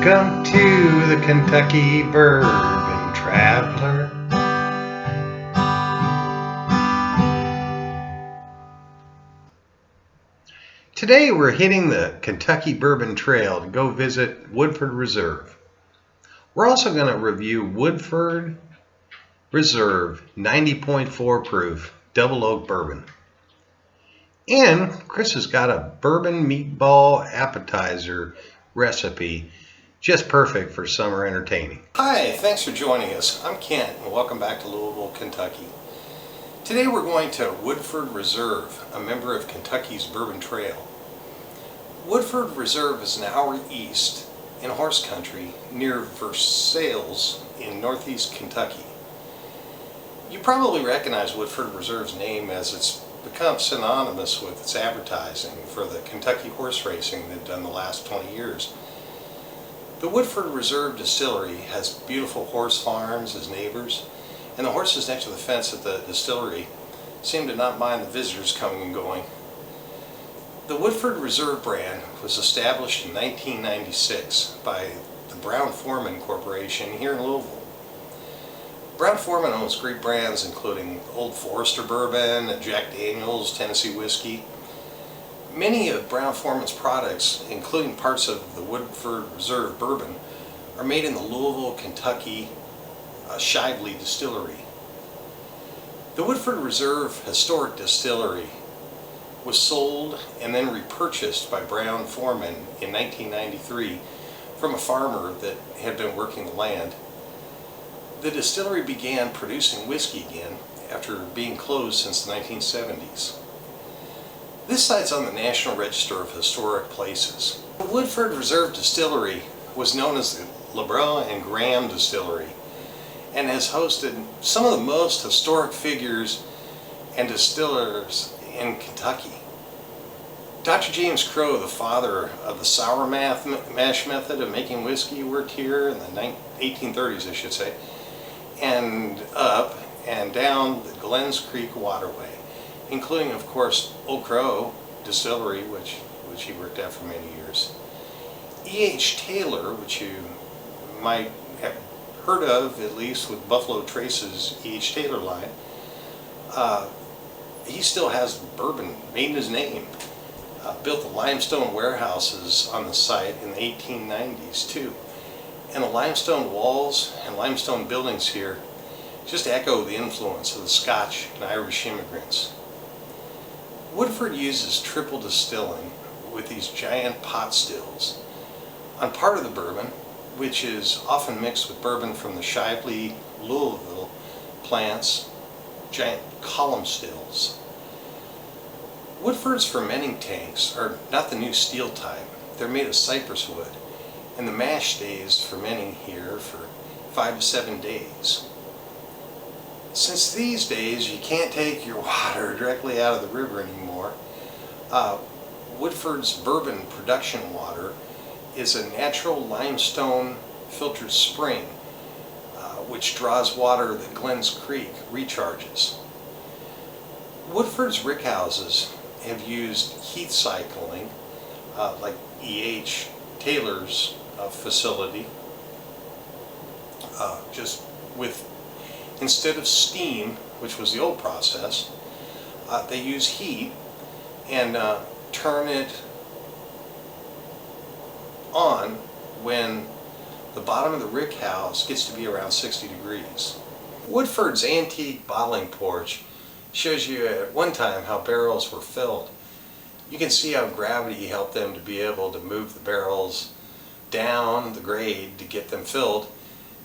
Welcome to the Kentucky Bourbon Traveler. Today we're hitting the Kentucky Bourbon Trail to go visit Woodford Reserve. We're also going to review Woodford Reserve 90.4 proof double oak bourbon. And Chris has got a Bourbon Meatball Appetizer recipe just perfect for summer entertaining. Hi, thanks for joining us. I'm Kent and welcome back to Louisville, Kentucky. Today we're going to Woodford Reserve, a member of Kentucky's Bourbon Trail. Woodford Reserve is an hour east in horse country near Versailles in northeast Kentucky. You probably recognize Woodford Reserve's name as it's become synonymous with its advertising for the Kentucky horse racing they've done the last 20 years. The Woodford Reserve Distillery has beautiful horse farms as neighbors, and the horses next to the fence at the distillery seem to not mind the visitors coming and going. The Woodford Reserve brand was established in 1996 by the Brown-Forman Corporation here in Louisville. Brown-Forman owns great brands including Old Forester Bourbon, Jack Daniel's, Tennessee Whiskey. Many of Brown-Forman's products, including parts of the Woodford Reserve Bourbon, are made in the Louisville, Kentucky Shively Distillery. The Woodford Reserve Historic Distillery was sold and then repurchased by Brown-Forman in 1993 from a farmer that had been working the land. The distillery began producing whiskey again after being closed since the 1970s. This site's on the National Register of Historic Places. The Woodford Reserve Distillery was known as the LeBrun and Graham Distillery and has hosted some of the most historic figures and distillers in Kentucky. Dr. James Crow, the father of the sour mash method of making whiskey, worked here in the 1830s, I should say, and up and down the Glens Creek waterway, including, of course, Old Crow Distillery, which he worked at for many years. E.H. Taylor, which you might have heard of, at least with Buffalo Trace's E.H. Taylor line, he still has bourbon made in his name. Built the limestone warehouses on the site in the 1890s too. And the limestone walls and limestone buildings here just echo the influence of the Scotch and Irish immigrants. Woodford uses triple distilling with these giant pot stills on part of the bourbon, which is often mixed with bourbon from the Shively, Louisville plants, giant column stills. Woodford's fermenting tanks are not the new steel type. They're made of cypress wood, and the mash stays fermenting here for 5 to 7 days. Since these days you can't take your water directly out of the river anymore, Woodford's bourbon production water is a natural limestone filtered spring which draws water that Glens Creek recharges. Woodford's rickhouses have used heat cycling like E.H. Taylor's facility, just with, instead of steam, which was the old process, they use heat and turn it on when the bottom of the rick house gets to be around 60 degrees. Woodford's antique bottling porch shows you at one time how barrels were filled. You can see how gravity helped them to be able to move the barrels down the grade to get them filled,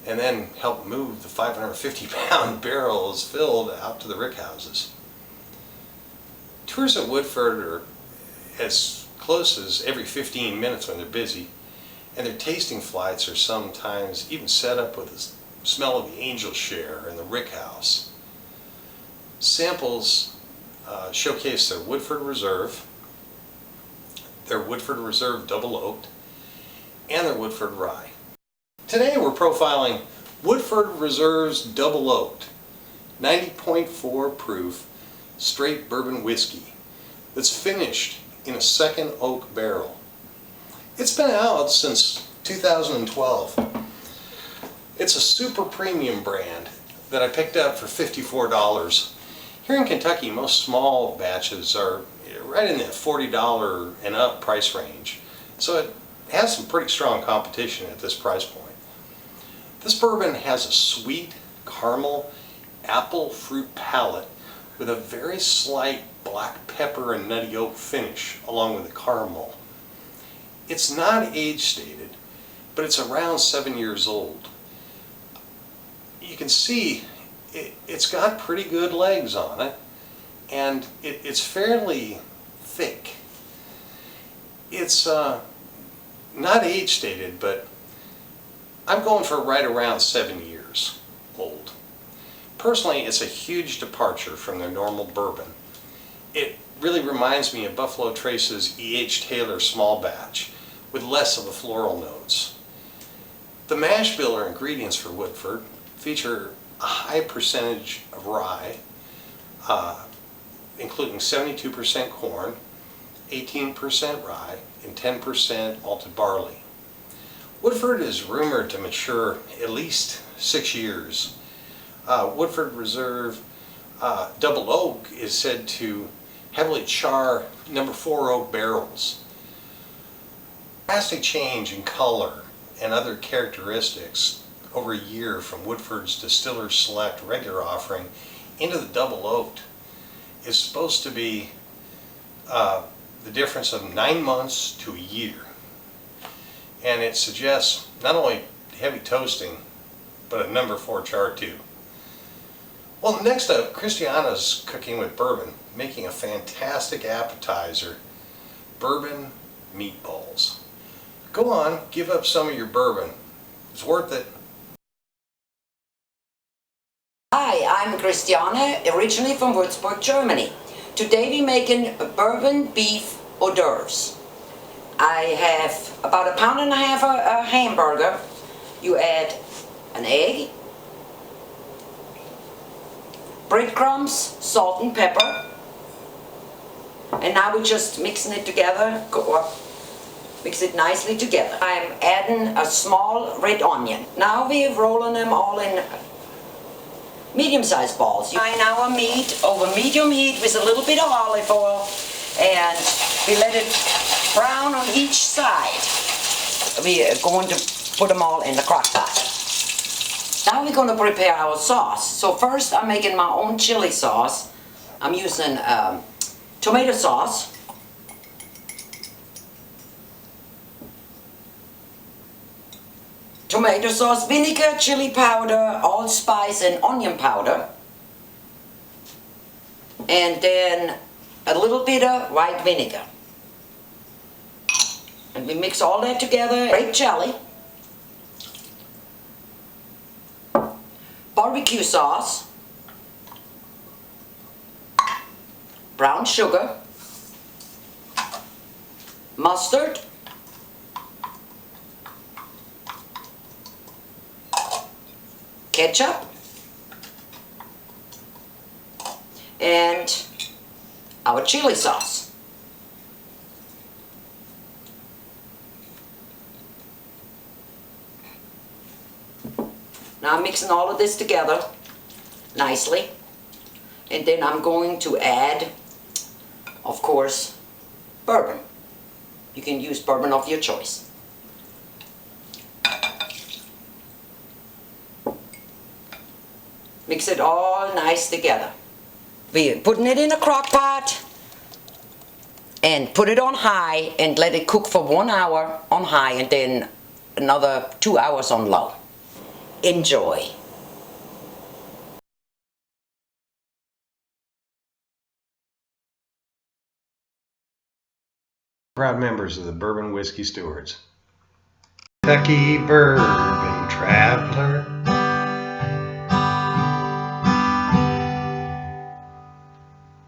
and then help move the 550-pound barrels filled out to the rickhouses. Tours at Woodford are as close as every 15 minutes when they're busy, and their tasting flights are sometimes even set up with the smell of the angel share in the rickhouse. Samples showcase their Woodford Reserve, their Woodford Reserve Double Oaked, and their Woodford Rye. Today we're profiling Woodford Reserve's Double Oaked 90.4 proof straight bourbon whiskey that's finished in a second oak barrel. It's been out since 2012. It's a super premium brand that I picked up for $54. Here in Kentucky, most small batches are right in the $40 and up price range. So it has some pretty strong competition at this price point. This bourbon has a sweet caramel apple fruit palate with a very slight black pepper and nutty oak finish along with the caramel. It's not age stated, but it's around 7 years old. You can see it's got pretty good legs on it, and it's fairly thick. It's not age stated, but I'm going for right around 7 years old. Personally, it's a huge departure from their normal bourbon. It really reminds me of Buffalo Trace's E.H. Taylor small batch with less of the floral notes. The mash bill or ingredients for Woodford feature a high percentage of rye, including 72% corn, 18% rye, and 10% malted barley. Woodford is rumored to mature at least 6 years. Woodford Reserve Double Oak is said to heavily char number 4 oak barrels. Drastic change in color and other characteristics over a year from Woodford's Distiller Select regular offering into the Double Oaked is supposed to be the difference of 9 months to a year. And it suggests not only heavy toasting, but a number 4 char too. Well, next up, Christiana's cooking with bourbon, making a fantastic appetizer, bourbon meatballs. Go on, give up some of your bourbon. It's worth it. Hi, I'm Christiane, originally from Würzburg, Germany. Today we're making bourbon beef hors d'oeuvres. I have about 1.5 pounds of hamburger. You add an egg, breadcrumbs, salt and pepper, and now we're just mixing it together. Mix it nicely together. I'm adding a small red onion. Now we're rolling them all in medium-sized balls. You fry our meat over medium heat with a little bit of olive oil, and we let it brown on each side. We are going to put them all in the crock pot. Now we're going to prepare our sauce. So first I'm making my own chili sauce. I'm using tomato sauce, vinegar, chili powder, allspice and onion powder, and then a little bit of white vinegar. And we mix all that together. Grape jelly, barbecue sauce, brown sugar, mustard, ketchup, and our chili sauce. Now I'm mixing all of this together nicely, and then I'm going to add, of course, bourbon. You can use bourbon of your choice. Mix it all nice together. We're putting it in a crock pot and put it on high and let it cook for 1 hour on high and then another 2 hours on low. Enjoy. Proud members of the Bourbon Whiskey Stewards. Kentucky Bourbon Traveler.